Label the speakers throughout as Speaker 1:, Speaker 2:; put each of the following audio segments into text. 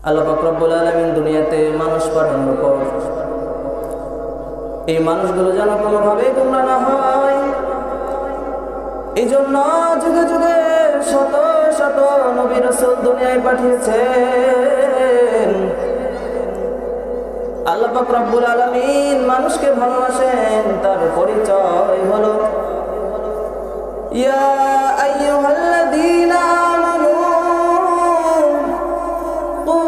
Speaker 1: আল্লাহ পাক রব্বুল আলামিন দুনিয়াতে মানুষ পাঠানোর পর এই মানুষগুলো যেন কোনোভাবে গোমরা না হয়, এই জন্য যুগে যুগে শত শত নবী রাসূল দুনিয়ায় পাঠিয়েছেন। আল্লাহ পাক রব্বুল আলামিন মানুষকে ভালোবাসেন, তার পরিচয় হলো ইয়া আইয়ুহাল্লাযীনা আমানু কু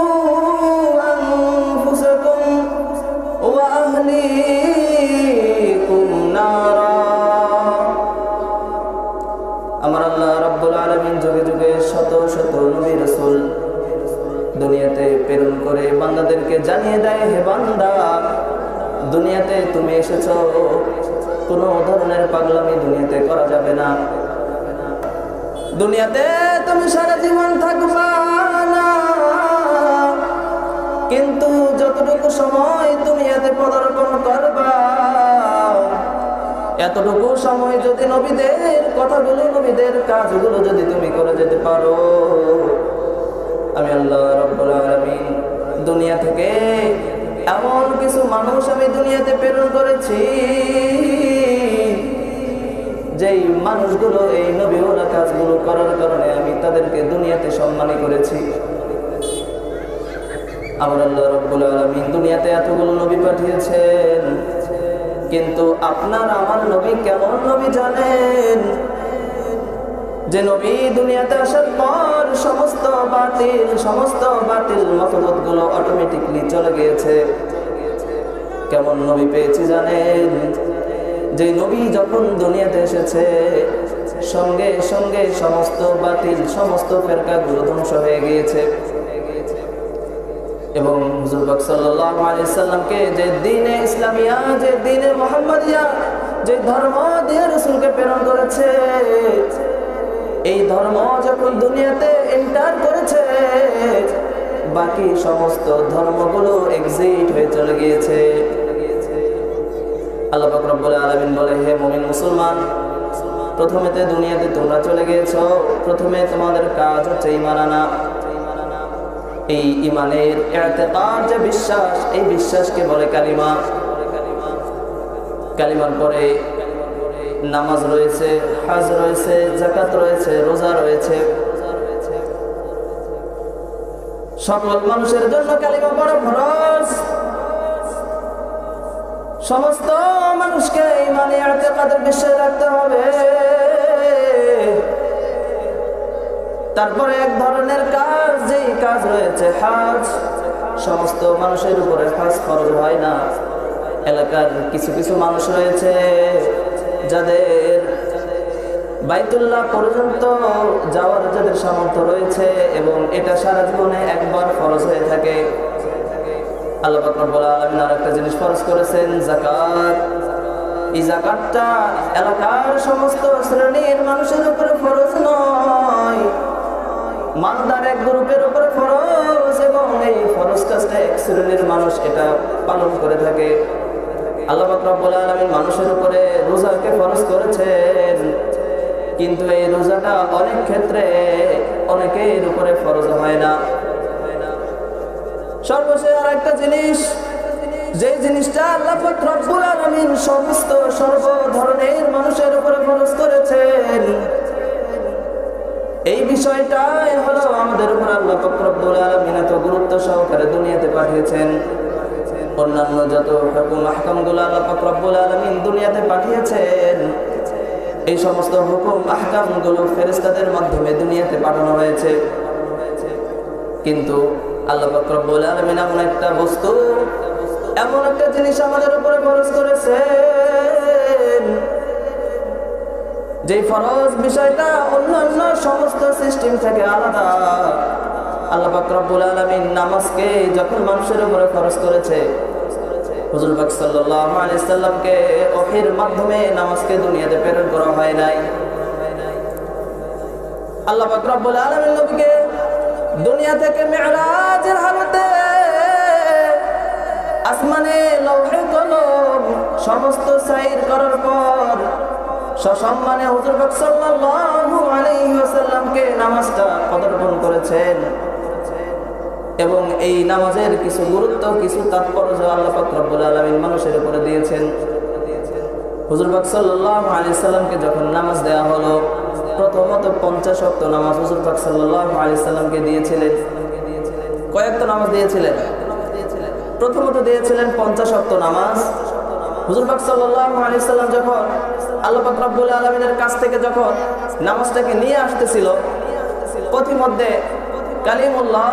Speaker 1: আনফুসাকুম ওয়া আহলিকুম নারা। আমার আল্লাহ রাব্বুল আলামিন যুগে যুগে শত শত নবী রাসূল দুনিয়াতে প্রেরণ করে বান্দাদেরকে জানিয়ে দেয়, হে বান্দা, দুনিয়াতে তুমি এসেছো, কোনো ধরনের পাগলামি দুনিয়াতে করা যাবে না। দুনিয়াতে তুমি সারা জীবন থাকবা না, কিন্তু যতটুকু সময় তুমি এতে পদার্পণ করবা, এতটুকু সময় যদি নবীদের কথাগুলো, নবীদের কাজগুলো যদি তুমি করে যেতে পারো, আমি আল্লাহ রাব্বুল আলামিন দুনিয়া থেকে এমন কিছু মানুষ আমি দুনিয়াতে প্রেরণ করেছি, যেই মানুষগুলো এই নবীওয়ালা কাজগুলো করার কারণে আমি তাদেরকে দুনিয়াতে সম্মানী করেছি। আমার আল্লাহ রাব্বুল আলামিন দুনিয়াতে এতগুলো নবী পাঠিয়েছেন, কিন্তু আপনার আমার নবী কেমন নবী জানেন? যে নবী দুনিয়াতে আসার পর সমস্ত বাতিল মতবাদগুলো অটোমেটিকলি চলে গিয়েছে। কেমন নবী পেয়েছি জানেন? যে নবী যখন দুনিয়াতে এসেছে, সঙ্গে সঙ্গে সমস্ত বাতিল, সমস্ত ফেরকাগুলো ধ্বংস হয়ে গিয়েছে। এবং হুজুর পাক সাল্লাল্লাহু আলাইহি সাল্লামকে যে দ্বীনে ইসলামিয়া, যে দ্বীনে মুহাম্মাদিয়া, যে ধর্ম দিয়ে রাসূলকে প্রেরণ করেছে, এই ধর্ম যখন দুনিয়াতে এন্টার করেছে, বাকি সমস্ত ধর্মগুলো এক্সিট হয়ে চলে গিয়েছে। আল্লাহ পাক রব্বুল আলামিন বলে, হে মুমিন মুসলমান, প্রথমেতে দুনিয়াতে তোমরা চলে গিয়েছো, প্রথমে তোমাদের কাজ হচ্ছে ঈমান আনা। এই ঈমানের ইতিকাদ, যে বিশ্বাস, এই বিশ্বাসকে বলে কালিমা। কালিমার পরে নামাজ রয়েছে, হজ রয়েছে, যাকাত রয়েছে, রোজা রয়েছে। সকল মানুষের জন্য কালিমা বড় ফরজ। সমস্ত মানুষকে ঈমানে ইতিকাদের বিশ্বাস রাখতে হবে। তারপরে এক ধরনের কাজ, যেই কাজ রয়েছে হজ। সমস্ত মানুষের উপরে হজ ফরজ হয় না। এলাকার কিছু কিছু মানুষ রয়েছে যাদের বাইতুল্লাহ পর্যন্ত যাওয়ার যাদের সামর্থ্য রয়েছে, এবং এটা সারা জীবনে একবার ফরজ হয়ে থাকে। আল্লাহ পাক রব্বুল আলামিন আরেকটা জিনিস ফরজ করেছেন, যাকাত। এই যাকাতটা এলাকার সমস্ত শ্রেণীর মানুষের উপরে ফরজ নয়, মানদার এক গ্রুপের উপরে ফরজ, এবং এই ফরজ কাজটা এক শ্রেণীর মানুষ এটা পালন করে থাকে। আল্লাহ পাক রব্বুল আলামিন মানুষের উপরে রোজাকে ফরজ করেছেন, কিন্তু এই রোজাটা অনেক ক্ষেত্রে অনেকের উপরে ফরজ হয় না। সর্বশেষ আর একটা জিনিস, যে জিনিসটা আল্লাহ পাক রব্বুল আলামিন সমস্ত সর্ব ধরনের মানুষের উপরে ফরজ করেছেন, এই বিষয়টাই হলো আমাদের উপর আল্লাহ পাক রব্বুল আলামিন এত গুরুত্ব সহকারে দুনিয়াতে পাঠিয়েছেন। অন্যান্য যত হুকুম আহকামগুলো আল্লাহ পাক রব্বুল আলামিন দুনিয়াতে পাঠিয়েছেন, এই সমস্ত হুকুম আহকামগুলো ফেরেশতাদের মাধ্যমে দুনিয়াতে পাঠানো হয়েছে। কিন্তু আল্লাহ পাক রব্বুল আলামিন এমন একটা বস্তু, এমন একটা জিনিস আমাদের উপরে ফরজ করেছেন, যে ফরজ বিষয়টা অন্যান্য সমস্ত সিস্টেম থেকে আলাদা। আল্লাহ পাক রব্বুল আলামিন নামাজকে যখন মানুষের উপরে ফরজ করেছে, হুজুর পাক সাল্লাল্লাহু আলাইহি সাল্লামকে ওহীর মাধ্যমে নামাজকে দুনিয়াতে প্রেরণ করা হয় নাই। আল্লাহ পাক রব্বুল আলামিন নবীকে দুনিয়া থেকে মিরাজের হালতে আসমানে লৌহে কলম সমস্ত সাইর করার পর সসম্মানে হুজুর পাক সাল্লাল্লাহু আলাইহি ওয়াসাল্লামকে নামাজটা পদার্পণ করেছেন। এবং এই নামাজের কিছু গুরুত্ব, কিছু তাৎপর্য আল্লাহ পাক রব্বুল আলামিন মানুষের উপরে দিয়েছেন। হুজুর পাক সাল্লাল্লাহু আলাইহি সাল্লামকে যখন নামাজ দেয়া হলো, প্রথমত 50 ওয়াক্ত নামাজ হুজুর পাক সাল্লাল্লাহু আলাইহি সাল্লামকে দিয়েছিলেন। কয়েকটা নামাজ দিয়েছিলেন? প্রথমত দিয়েছিলেন 50 ওয়াক্ত নামাজ। হুজুর পাক সাল্লাল্লাহু আলাইহি সাল্লাম যখন আল্লাহ পাক রব্বুল আলামিনের কাছ থেকে যখন নামাজটাকে নিয়ে আসতেছিল, পথিমধ্যে কালিমুল্লাহ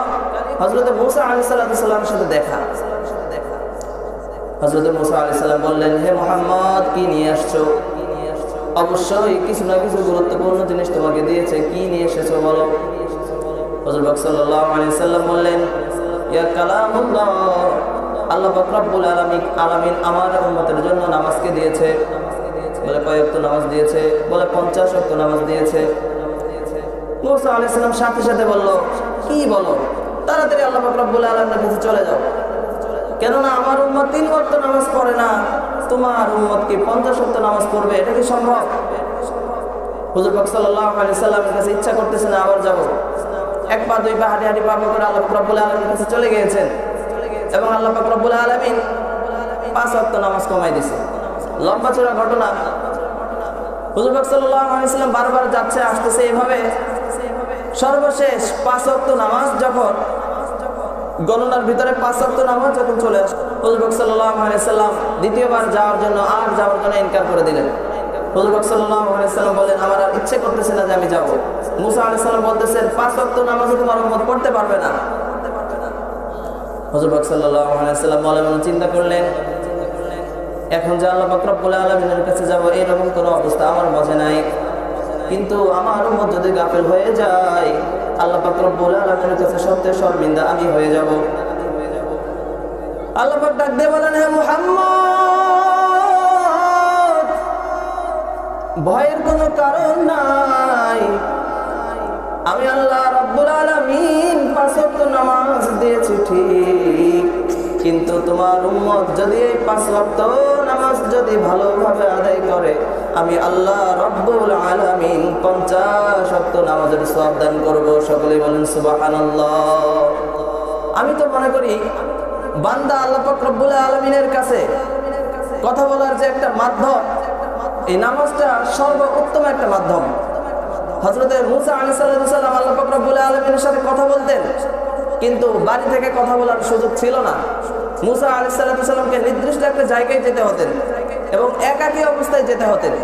Speaker 1: হযরত মুসা আলাইহিস সালামের সাথে দেখা। হযরত মুসা আলাইহিস সালাম বললেন, হে মুহাম্মদ, কি নিয়ে আসছো? অবশ্যই কিছু না কিছু গুরুত্বপূর্ণ জিনিস তোমাকে দিয়েছে, কি নিয়ে এসেছো বলো। হযরত পাক সাল্লাল্লাহু আলাইহি সাল্লাম বললেন, ইয়া কালামুল্লাহ, আল্লাহ পাক রব্বুল আলামিন আমার উম্মতের জন্য নামাজকে দিয়েছে। বলে কয় ওয়াক্ত নামাজ দিয়েছে? বলে 50 ওয়াক্ত নামাজ দিয়েছে। মুসা আলাইহিস সালাম সাথে সাথে বলল, কি বলো? তাড়াতাড়ি আল্লাহ পাক রব্বুল আলামিনের কাছে চলে যাও, কেননা আমার উম্মত 3 ওয়াক্ত নামাজ পড়ে না, তোমার উম্মত কি 50 ওয়াক্ত নামাজ পড়বে? এটা কি সম্ভব? হুজুর পাক সাল্লাল্লাহু আলাইহি সাল্লামের কাছে ইচ্ছা করতেছে না আবার যাব। এক পা দুই পা হাঁটি হাঁটি পা করে আল্লাহ পাক রব্বুল আলামিনের কাছে চলে গিয়েছেন এবং আল্লাহ পাক রব্বুল আলামিন 5 ওয়াক্ত নামাজ কমাই দিয়েছে। লম্বা চড়া ঘটনা। হুজুর পাক সাল্লাল্লাহু আলাইহি সাল্লাম বারবার যাচ্ছে আসতেছে এভাবে। সর্বশেষ 5 ওয়াক্ত নামাজ যখন গণনার ভিতরে 5 ওয়াক্ত নামাজ যখন চলে আসে, হুজুর পাক সাল্লাল্লাহু আলাইহি সাল্লাম দ্বিতীয়বার যাওয়ার জন্য ইনকার করে দিলেন। হুজুর পাক সাল্লাল্লাহু আলাইহি সাল্লাম বলেন, আমার আর ইচ্ছে করতেছে না যে আমি যাব। মুসা আলাইহিস সালাম বলতেছেন, 5 ওয়াক্ত নামাজ তোমার উম্মত পড়তে পারবে না। হুজুর পাক সাল্লাল্লাহু আলাইহি সাল্লাম মনে মনে চিন্তা করলেন, এখন যে আল্লাহ পাক রব্বুল আলামিনের কাছে যাব, এরকম কোনো অবস্থা আমার মাঝে নাই। কিন্তু আমার উম্মত যদি গাফেল হয়ে যায়, আল্লাহ পাক রব্বুল আলামিনের কাছে সত্যি শর্মিন্দা আমি হয়ে যাব। আল্লাহ পাক ডাক দিয়ে বলেন, হে মুহাম্মদ, ভয়ের কোনো কারণ নাই। আমি আল্লাহ রব্বুল আলামিন 5 ওয়াক্ত নামাজ দিয়েছি ঠিক, কিন্তু তোমার উম্মত যদি এই 5 ওয়াক্ত নামাজ যদি ভালোভাবে আদায় করে, আমি আল্লাহ রব্বুল আলামিন 50 ওয়াক্ত নামাজের সওয়াব দান করব। সকলে বলেন সুবহানাল্লাহ। আমি তো মনে করি বান্দা আল্লাহ পাক রব্বুল আলামিনের কাছে কথা বলার যে একটা মাধ্যম, এই নামাজটা সর্বোত্তম একটা মাধ্যম। হযরত মুসা আলাইহিস সালাম আল্লাহ পাক রব্বুল আলামিনের সাথে কথা বলতেন, কিন্তু বাড়ি থেকে কথা বলার সুযোগ ছিল না। মুসা আলাইহিস সালামকে নির্দিষ্ট একটা জায়গায় যেতে হতেন এবং একাকী অবস্থায় যেতে হতেন।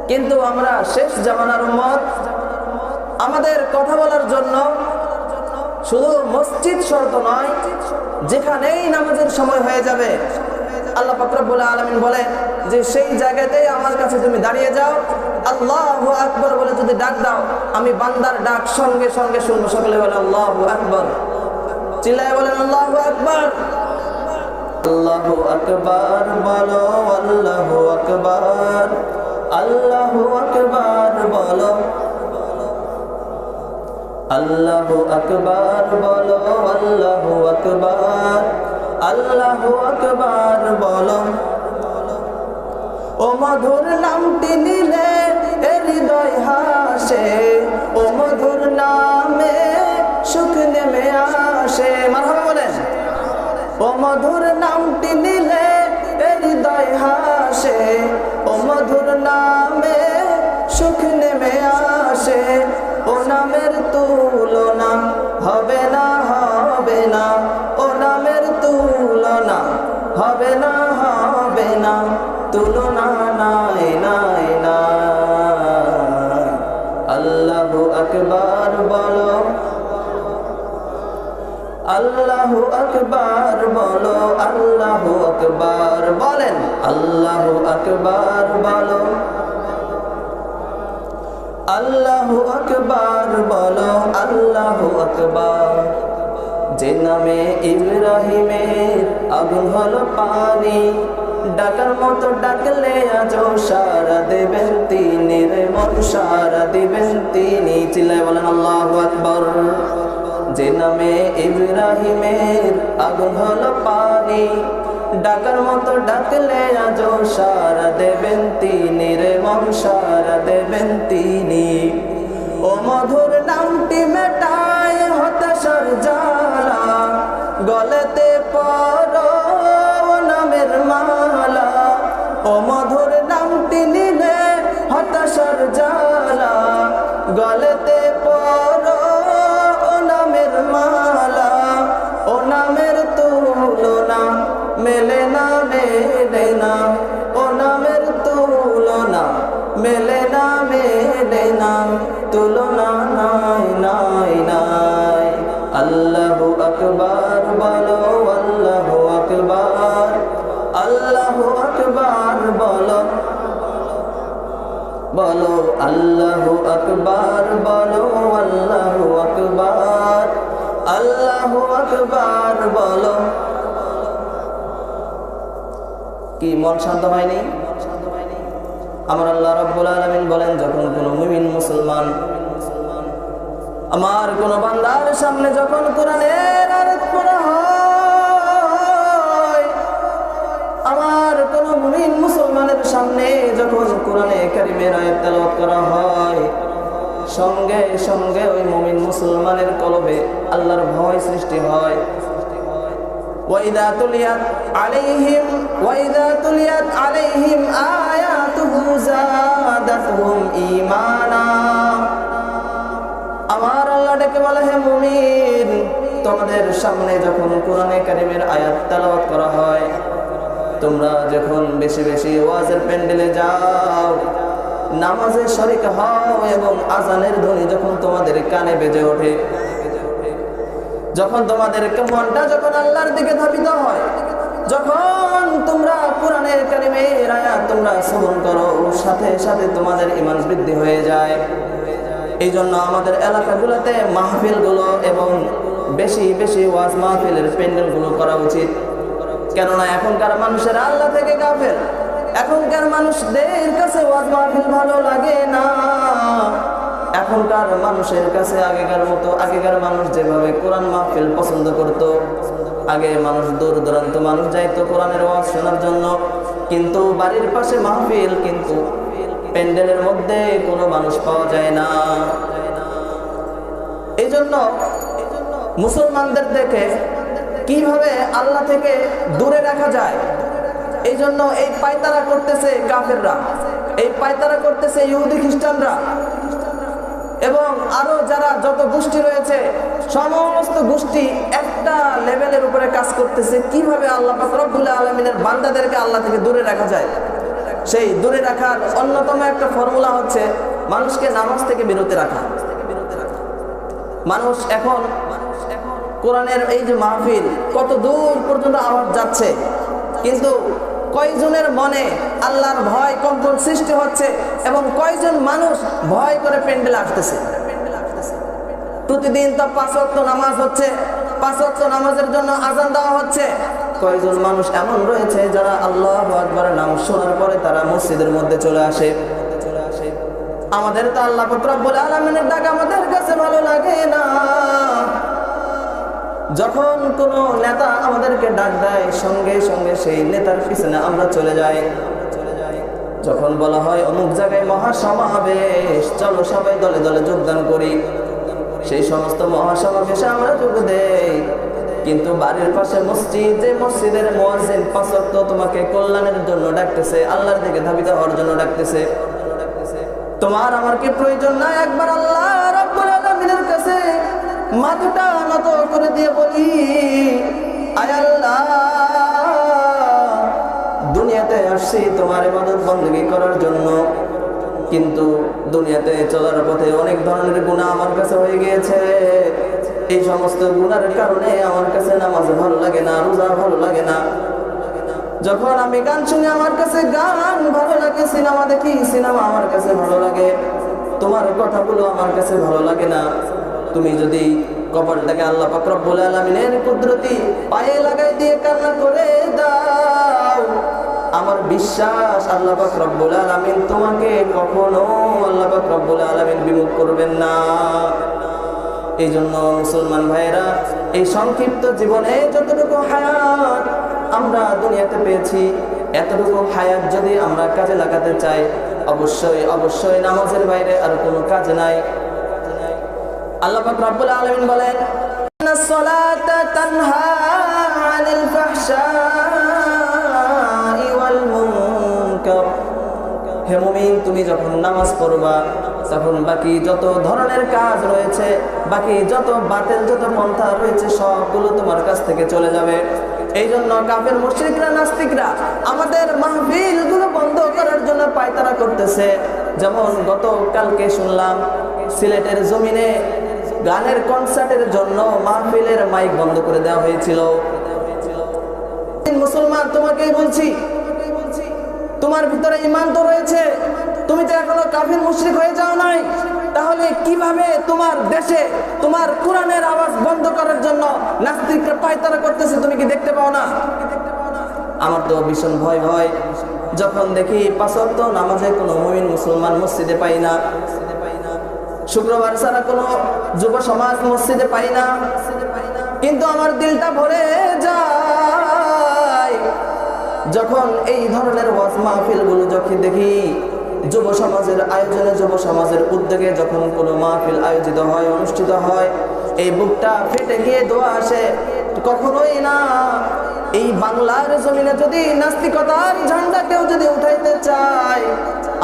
Speaker 1: কিন্তু আমরা শেষ জামানার উম্মত, আমাদের কথা বলার জন্য শুধু মসজিদ শর্ত নয়, যেখানেই নামাজের সময় হয়ে যাবে, আল্লাহ পাক রব্বুল আলামিন বলে যে সেই জায়গাতেই আমার কাছে তুমি দাঁড়িয়ে যাও, আল্লাহু আকবার বলে যদি ডাক দাও, আমি বান্দার ডাক সঙ্গে সঙ্গে শুনবো। সকলে বলে আল্লাহু আকবার, চিল্লায় বলেন আল্লাহু আকবার। আল্লাহু আকবার বলো, আল্লাহু আকবার, আল্লাহু আকবার বলো, আল্লাহু আকবার বলো, আল্লাহু আকবার, আল্লাহু আকবার বলো। ও মধুর নামটি নিলে হৃদয় হাসে, ও মধুর নামে সুখ নেমে আসে। মারহাবা বলেন। ও মধুর নামটি নিলে হৃদয় হাসে, ও মধুর নামে সুখ নেমে আসে। ও নামের তুলনা হবে না, হবে না, ও নামের তুলনা হবে না, হবে না, তুলনা নাই নাই নাই। আল্লাহু আকবার বলো, আল্লাহু আকবার বলো, আল্লাহু আকবার বলেন, আল্লাহু আকবার বলো, আল্লাহু আকবার বলো, আল্লাহু আকবার। যে নামে ইব্রাহিমের আগুন হলো পানি, ডাকার মতো ডাকলে আজও সারা দেবেন তিনি রে মন, সারা দিবেন তিনি। চিল্লায় বলেন আল্লাহু আকবার। যে নামে ইব্রাহিমের আগুন হলো পানি, ডাকার মতো ডাকলে আজও সারা দেবেন তিনি রে মন, সারা দেবেন তিনি। ও মধুর নামটি মেটায় হতাশা হতাশার জ্বালা, গলেতে পরো নামের মালা, ও মধুর নামটি নিলে হতাশার জ্বালা, গলেতে পরো নামের মালা, ও নামের তুলনা মেলে না মেলে না, ও নামের তুলনা মেলে না মেলে না, তুলনা নাই নাই নাই। আল্লাহু আকবার বলো, আল্লাহু আকবার, আল্লাহু আকবার বলো, বলো আল্লাহু আকবার বলো, আল্লাহু আকবার, আল্লাহু আকবার বলো। কি মন শান্ত হয়নি? আমার আল্লাহ রাব্বুল আলামিন বলেন, যখন কোন মুমিন মুসলমান আমার কোন বান্দার সামনে যখন কোরআনের আয়াত পড়া হয়, আমার কোন মুমিন মুসলমানের সামনে যখন কোরআনে কারীমের আয়াত তেলাওয়াত করা হয়, সঙ্গে সঙ্গে ওই মুমিন মুসলমানের কলবে আল্লাহর ভয় সৃষ্টি হয়। وَإِذَا تُلِيَتْ عَلَيْهِمْ آيَاتُهُ زَادَتْهُمْ إِيمَانًا। আমার আল্লাহ ডেকে বলে, হে মুমিন, তোমাদের সামনে যখন কোরআনে কারীমের আয়াত তেলাওয়াত করা হয়, তোমরা যখন বেশি বেশি ওয়াজের প্যান্ডেলে যাও, নামাজে শরীক হও এবং আজানের ধ্বনি যখন তোমাদের কানে বেজে ওঠে, যখন তোমাদের মনটা যখন আল্লাহর দিকে ধাবিত হয়, যখন তোমরা কোরআনের কারীমের আয়াত তোমরা শ্রবণ করো, সাথে সাথে তোমাদের ঈমান বৃদ্ধি হয়ে যায়। এই জন্য আমাদের এলাকাগুলোতে মাহফিলগুলো এবং বেশি বেশি ওয়াজ মাহফিলের প্যান্ডেলগুলো করা উচিত। কেননা এখনকার মানুষের আল্লাহ থেকে গাফেল, এখনকার মানুষদের কাছে ওয়াজ মাহফিল ভালো লাগে না। এখনকার মানুষের কাছে আগেকার মানুষ যেভাবে কোরআন মাহফিল পছন্দ করত, আগে মানুষ দূর দূরান্ত মানুষ যাইতো কোরআনের ওয়াজ শোনার জন্য, কিন্তু বাড়ির পাশে মাহফিল, কিন্তু প্যান্ডেলের মধ্যে কোনো মানুষ পাওয়া যায় না। এই জন্য মুসলমানদের দেখে কিভাবে আল্লাহ থেকে দূরে রাখা যায়, এই জন্য এই পায়তারা করতেছে কাফেররা, এই পায়তারা করতেছে ইহুদি খ্রিস্টানরা এবং আরো যারা যত গোষ্ঠী রয়েছে, সমস্ত গোষ্ঠী একটা লেভেলের উপরে কাজ করতেছে কিভাবে আল্লাহ পাক রব্বুল আলামিনের বান্দাদেরকে আল্লাহ থেকে দূরে রাখা যায়। সেই দূরে রাখার অন্যতম একটা ফর্মুলা হচ্ছে মানুষকে নামাজ থেকে বিরত রাখা। মানুষ এখন কোরআনের এই যে মাহফিল, কত দূর পর্যন্ত আওয়াজ যাচ্ছে, কিন্তু কয়জনের মনে আল্লাহর ভয় কম্পন সৃষ্টি হচ্ছে এবং কয়জন মানুষ ভয় করে প্যান্ডেলে আসতেছে। প্রতিদিন তো 5 ওয়াক্ত নামাজ হচ্ছে, 5 ওয়াক্ত নামাজের জন্য আযান দেওয়া হচ্ছে। কয়জন মানুষ এমন রয়েছে যারা আল্লাহু আকবারের নাম শোনার পরে তারা মসজিদের মধ্যে চলে আসে। আমাদের তো আল্লাহ পাক রব্বুল আলামিনের ডাক আমাদের কাছে ভালো লাগে না। যখন কোনো নেতা আমাদেরকে ডাক দেয়, সঙ্গে সঙ্গে সেই নেতার পিছনে আমরা চলে যাই। যখন বলা হয় অমুক জায়গায় মহাসমাবেশ, চলো সবাই দলে দলে যোগদান করি, সেই সমস্ত মহাসমাবেশে আমরা যোগ দেই। কিন্তু বাড়ির পাশে মসজিদ, যে মসজিদের মুয়াজ্জিন 5 ওয়াক্ত তোমাকে কল্যাণের জন্য ডাকতেছে, আল্লাহর দিকে ধাবিত হওয়ার জন্য ডাকতেছে, তোমার আমার কি প্রয়োজন নাই একবার আল্লাহ রাব্বুল আলামিনের কাছে মাথাটা নত করে দিয়ে বলি, আয় আল্লাহ, দুনিয়াতে আসছি তোমার ইবাদত বندگی করার জন্য, কিন্তু দুনিয়াতে চলার পথে অনেক ধরনের গুনাহ আমার কাছে হয়ে গিয়েছে। এই সমস্ত গুনাহের কারণে আমার কাছে নামাজ ভালো লাগে না, রোজা ভালো লাগে না। যখন আমি গান শুনি আমার কাছে গান ভালো লাগে, সিনেমা দেখি সিনেমা আমার কাছে ভালো লাগে, তোমার কথাগুলো আমার কাছে ভালো লাগে না। তুমি যদি কপালটাকে আল্লাহ পাক রব্বুল আলামিনের কুদরতি পায়ে লাগাই দিয়ে কান্না করে দাও, আমার বিশ্বাস আল্লাহ পাক রব্বুল আলামিন তোমাকে কখনো আল্লাহ পাক রব্বুল আলামিন বিমুখ করবেন না। এই জন্য মুসলমান ভাইয়েরা, এই সংক্ষিপ্ত জীবনে যতটুকু হায়াত আমরা দুনিয়াতে পেয়েছি, এতটুকু হায়াত যদি আমরা কাজে লাগাতে চাই, অবশ্যই অবশ্যই নামাজের বাইরে আর কোনো কাজ নাই। আল্লাহ পাক রব্বুল আলামিন বলেন, وتنهى عن الفحشاء والمنكر। হে মুমিন, তুমি যখন নামাজ পড়বা তখন বাকি যত ধরনের কাজ রয়েছে, বাকি যত বাতিল যত পন্থা রয়েছে সবগুলো তোমার কাছ থেকে চলে যাবে। এই জন্য কাফের মুশরিকরা নাস্তিকরা আমাদের মাহফিলগুলো বন্ধ করার জন্য পায়তারা করতেছে। যেমন গতকালকে শুনলাম সিলেটের জমিনে গানের কনসার্টের জন্য মাহফিলের মাইক বন্ধ করে দেওয়া হয়েছিল। মুসলমান, তোমাকেই বলছি, তোমার ভিতরে ঈমান তো রয়েছে, তুমি তো এখনো কাফির মুশরিক হয়ে যাও নাই, তাহলে কিভাবে তোমার দেশে তোমার কোরআনের আওয়াজ বন্ধ করার জন্য নাস্তিকরা পায়তারা করতেছে? তুমি কি দেখতে পাও না? আমার তো ভীষণ ভয় হয় যখন দেখি 5 ওয়াক্ত নামাজে কোনো মুমিন মুসলমান মসজিদে পাই না, শুক্রবার ছাড়া কোনো যুব সমাজ মসজিদে পাই না, কিন্তু আমার দিলটা ভরে যায় যখন এই ধরনের ওয়াজ মাহফিলগুলো যখন দেখি। যুব সমাজের আয়োজনে, যুব সমাজের উদ্যোগে যখন কোনো মাহফিল আয়োজিত হয়, অনুষ্ঠিত হয়, এই বুকটা ফেটে গিয়ে দোয়া আসে। কখনোই না এই বাংলার জমিনে যদি নাস্তিকতার ঝান্ডা কেউ যদি উঠাইতে চায়,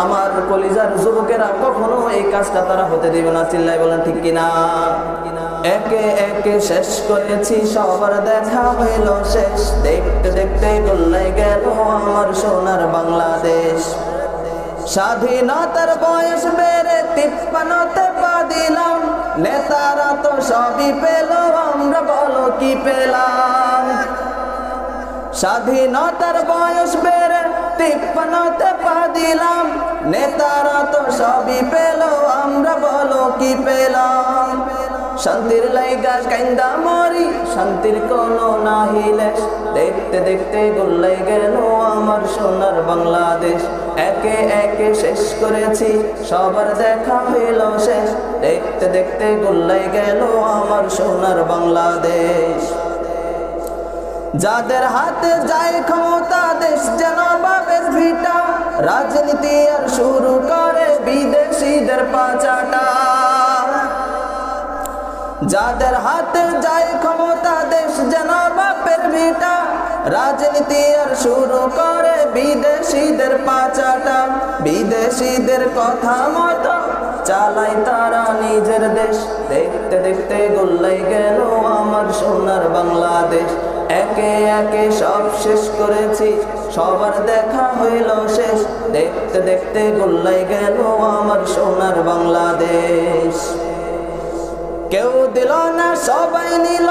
Speaker 1: আমার কলিজার যুবকেরা কখনো এই কাজটা তারা হতে দিবে না। চিল্লাই বলেন ঠিক কিনা? একে একে শেষ করেছি, সবার দেখা হইল শেষ, দেখতে দেখতে গোল্লাই গেল আমার সোনার বাংলাদেশ। স্বাধীনতার বয়স বেড়ে 53তে পা দিলাম, নেতারা তো সবই পেল, আমরা বলো কি পেলাম? স্বাধীনতার বয়স বেড়ে 53তে পা দিলাম, নেতারা তো সবই পেল, আমরা বলো কি পেলাম? শান্তির লাইগা কাইন্দা মরি, শান্তির কোনো নাহিলে, দেখতে দেখতে গোল্লাই গেল আমার সোনার বাংলাদেশ। একে একে শেষ করেছি, সবার দেখা হইল শেষ, দেখতে দেখতে গোল্লাই গেল আমার সোনার বাংলাদেশ। যাদের হাতে যায় ক্ষমতা, দেশ যেন বাপের ভিটা, রাজনীতি আর শুরু করে বিদেশিদের পাচাটা। যাদের হাতে যায় ক্ষমতা, দেশ যেন বাপের ভিটা, রাজনীতি আর শুরু করে বিদেশিদের পাচাটা। বিদেশিদের কথা মতো চালাই তারা নিজের দেশ, দেখতে দেখতে গোল্লাই গেল আমার সোনার বাংলাদেশ। একে একে সব শেষ করেছি, সবার দেখা হইল শেষ, দেখতে দেখতে গোল্লাই গেল আমার সোনার বাংলাদেশ। কেউ দিল না, সবাই নিল,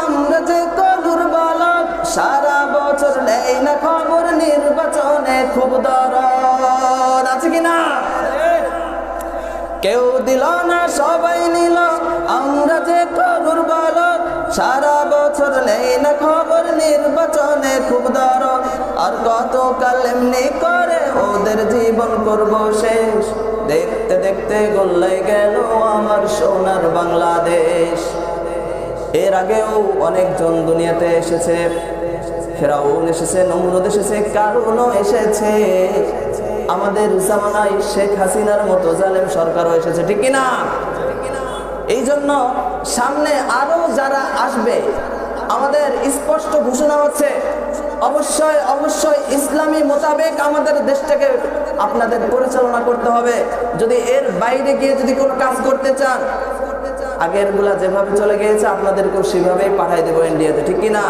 Speaker 1: আমরা যে কদুর বালক, সারা বছর নেই না খবর, নির্বাচনে খুব দরদ আছে কিনা? কেউ দিল না, সবাই নিল, আমরা যে কদুর বালক, সারা বছর নেই না খবর, নির্বাচনে খুব দরদ। আর কতকাল এমনি করে ওদের জীবন করব শেষ, দেখতে দেখতে গোল্লাই গেল আমার সোনার বাংলাদেশ। এর আগেও অনেকজন দুনিয়াতে এসেছে, ফেরাউন এসেছে, নমরুদ এসেছে, কারুনও এসেছে, আমাদের জামানায় শেখ হাসিনার মতো জালেম সরকারও এসেছে, ঠিক কিনা? এই জন্য সামনে আরো যারা আসবে, আমাদের স্পষ্ট ঘোষণা হচ্ছে, অবশ্যই অবশ্যই ইসলামী মোতাবেক আমাদের দেশটাকে আপনাদের পরিচালনা করতে হবে। যদি এর বাইরে গিয়ে যদি কোনো কাজ করতে চান, আগের গুলা যেভাবে চলে গিয়েছে আপনাদেরকেও সেভাবেই পাঠাই দেবো ইন্ডিয়াতে, ঠিক কিনা?